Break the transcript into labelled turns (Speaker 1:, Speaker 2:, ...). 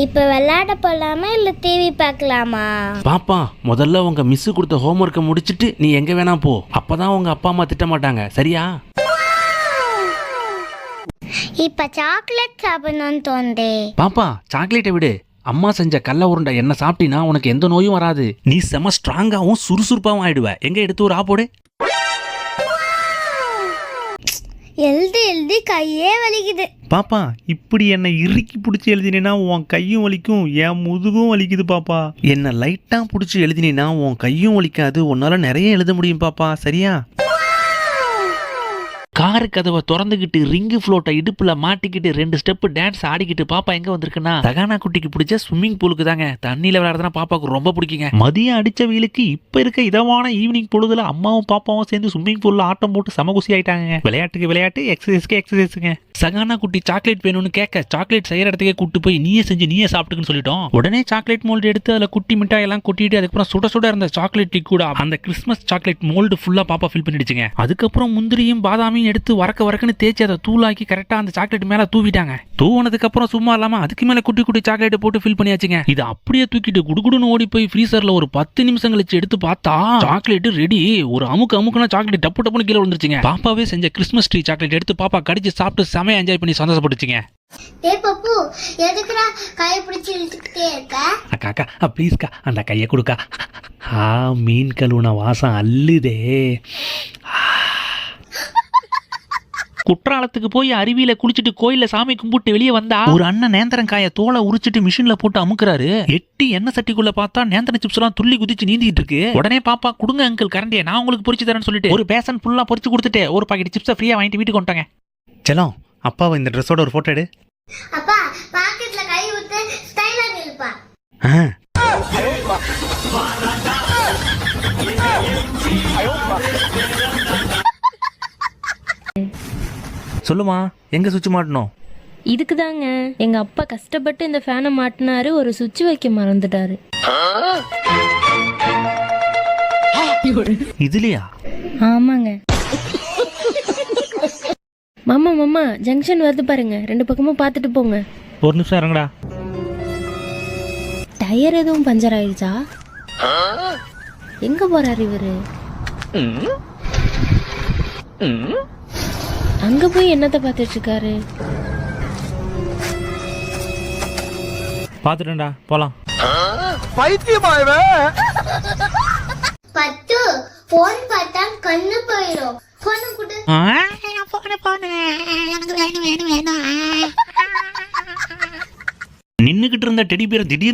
Speaker 1: இப்ப விளையாட போலாமா இல்ல டிவி பார்க்கலாமா?
Speaker 2: பாப்பா, முதல்ல உங்க மிஸ் கொடுத்த ஹோம்ஒர்க்கை முடிச்சிட்டு நீ எங்க வேணா போ. அப்பதான் உங்க அப்பா அம்மா திட்ட மாட்டாங்க, சரியா?
Speaker 1: இப்ப சாக்லேட் சாப்பிடணும்னு தோணுதே.
Speaker 2: பாப்பா, சாக்லேட்டை விடு. அம்மா செஞ்ச கடல உருண்டை என்ன சாப்பிட்டினா உனக்கு எந்த நோயும் வராது. நீ செம ஸ்ட்ராங்காவும் சுறுசுறுப்பாவும் ஆயிடுவ. எங்க எடுத்து ஒரு ஆப்போடு.
Speaker 1: எழுதி எழுதி கையே வலிக்குது.
Speaker 3: பாப்பா, இப்படி என்னை இறுக்கி பிடிச்சி எழுதினா உன் கையும் வலிக்கும், என் முதுகும் வலிக்குது பாப்பா. என்னை லைட்டா பிடிச்சி எழுதினா உன் கையும் வலிக்காது, உன்னால நிறைய எழுத முடியும் பாப்பா, சரியா?
Speaker 2: காரு கதவை திறந்துகிட்டு ரிங்கு ஃப்ளோட்டை இடுப்புல மாட்டிக்கிட்டு 2 ஸ்டெப் டான்ஸ் ஆடிக்கிட்டு பாப்பா எங்க வந்திருக்குன்னா தகானா குட்டிக்கு பிடிச்ச ஸ்விம்மிங் பூலுக்கு தாங்க. தண்ணியில விளையாடுறதுனா பாப்பாவுக்கு ரொம்ப பிடிக்குங்க.
Speaker 3: மதியம் அடிச்ச வெயிலுக்கு இப்ப இருக்க இதமான ஈவினிங் பொழுதுல அம்மாவும் பாப்பாவும் சேர்ந்து ஸ்விம்மிங் பூல்ல ஆட்டம் போட்டு சமகுசி ஆயிட்டாங்க. விளையாட்டுக்கு விளையாட்டு, எக்ஸசைஸ்க்கு எக்ஸசைஸுங்க.
Speaker 2: சகானா குட்டி சாக்லேட் வேணும்னு கேட்க சாக்லேட் செய்யற இடத்துக்கே கூட்டு போய் நீயே செஞ்சு நீயே சாப்பிட்டுன்னு சொல்லிட்டோம். உடனே சாக்லேட் மோல்டு எடுத்து அதுல குட்டி மிட்டாய் எல்லாம் கொட்டிட்டு அதுக்கப்புறம் சுட சுட இருந்த சாக்லேட் கூட அந்த கிறிஸ்மஸ் சாக்லேட் மோல்டு ஃபுல்லா பாப்பா ஃபில் பண்ணிடுச்சுங்க. அதுக்கப்புறம் முந்திரியும் பாதாமையும் எடுத்து வரக்குன்னு தேய்ச்சி அதை தூளாக்கி கரெக்டா அந்த சாக்லேட் மேல தூவிட்டாங்க. தூவனதுக்கு அப்புறம் சும்மா இல்லாம அதுக்கு மேல குட்டி குட்டி சாக்லேட் போட்டு ஃபில் பண்ணியாச்சுங்க. இது அப்படியே தூக்கிட்டு குடுகுடுன்னு ஓடி போய் ஃப்ரீசர்ல ஒரு 10 நிமிஷம் கழிச்சு எடுத்து பார்த்தா சாக்லேட் ரெடி. ஒரு அமுக்குனா சாக்லேட் டப்பு டப்புன்னு கீழே விழுந்துருச்சுங்க. பாப்பாவே செஞ்ச கிறிஸ்மஸ் ட்ரீ சாக்லேட் எடுத்து பாப்பா கடிச்சு சாப்பிட்டு செமையா என்ஜாய் பண்ணி சந்தோஷப்பட்டுச்சுங்க.
Speaker 1: ஏய் பப்பு, எதுக்குடா கை பிடிச்சி இழுத்துக்கிட்டே இருக்க?
Speaker 3: அக்கா ப்ளீஸ்க்கா அந்த கையை கொடுக்கா. மீன் கழுவுன வாசம் அல்லுதே.
Speaker 2: குற்றாலத்துக்கு போய் அருவியில குளிச்சுட்டு கோயில்ல சாமி கும்பிட்டு வெளியே வந்தா ஒரு அண்ணன் நேந்திரங்காய தோலை உரிச்சிட்டு மிஷின்ல போட்டு அமுக்குறாரு. எட்டி எண்ணெய் சட்டிக்குள்ள பார்த்தா நேந்திர சிப்ஸ் எல்லாம் துள்ளி குதிச்சு நீந்திட்டு இருக்கு. உடனே பாப்பா, கொடுங்க அங்கிள் கரண்டியை, நான் உங்களுக்கு பொரிச்சு தரேன்னு சொல்லிட்டு ஒரு பேசன் ஃபுல்லா பொரிச்சு கொடுத்துட்டு ஒரு பாக்கெட் சிப்ஸை ஃப்ரீயா வாங்கிட்டு வீட்டுக்கு வந்துட்டாங்க.
Speaker 3: செல்லம், அப்பாவை இந்த ட்ரெஸ்ஸோட ஒரு போட்டோ எடு.
Speaker 1: அப்பா, பாக்கெட்ல கை விட்டு ஸ்டைலா நில்லுப்பா.
Speaker 3: சொல்லுமா, எங்க சுவிட்ச் மாட்டணும்?
Speaker 4: இதுக்கு தாங்க எங்க அப்பா கஷ்டப்பட்டு இந்த ஃபேனை மாட்டினாரு, ஒரு சுவிட்ச் வைக்க மறந்துட்டாரு.
Speaker 3: இதுலயா?
Speaker 4: ஆமாங்க. மாமா ஜங்ஷன் வருது பாருங்க, 2 பக்கமும் பார்த்துட்டு போங்க.
Speaker 3: ஒரு நிமிஷம் இறங்கடா.
Speaker 4: டயர் எதுவும் பஞ்சர் ஆயிடுச்சா? எங்க போறாரு இவரு? அங்க போய் என்னத்தை பார்த்துட்டு இருக்காரு?
Speaker 3: பாத்துட்டேன்டா, போலாம்.
Speaker 1: பத்து போன் பார்த்தா கண்ணு போயிடும். போன குடு.
Speaker 2: நின்னுகிட்டு இருந்த டெடி பேர் திடீர்னு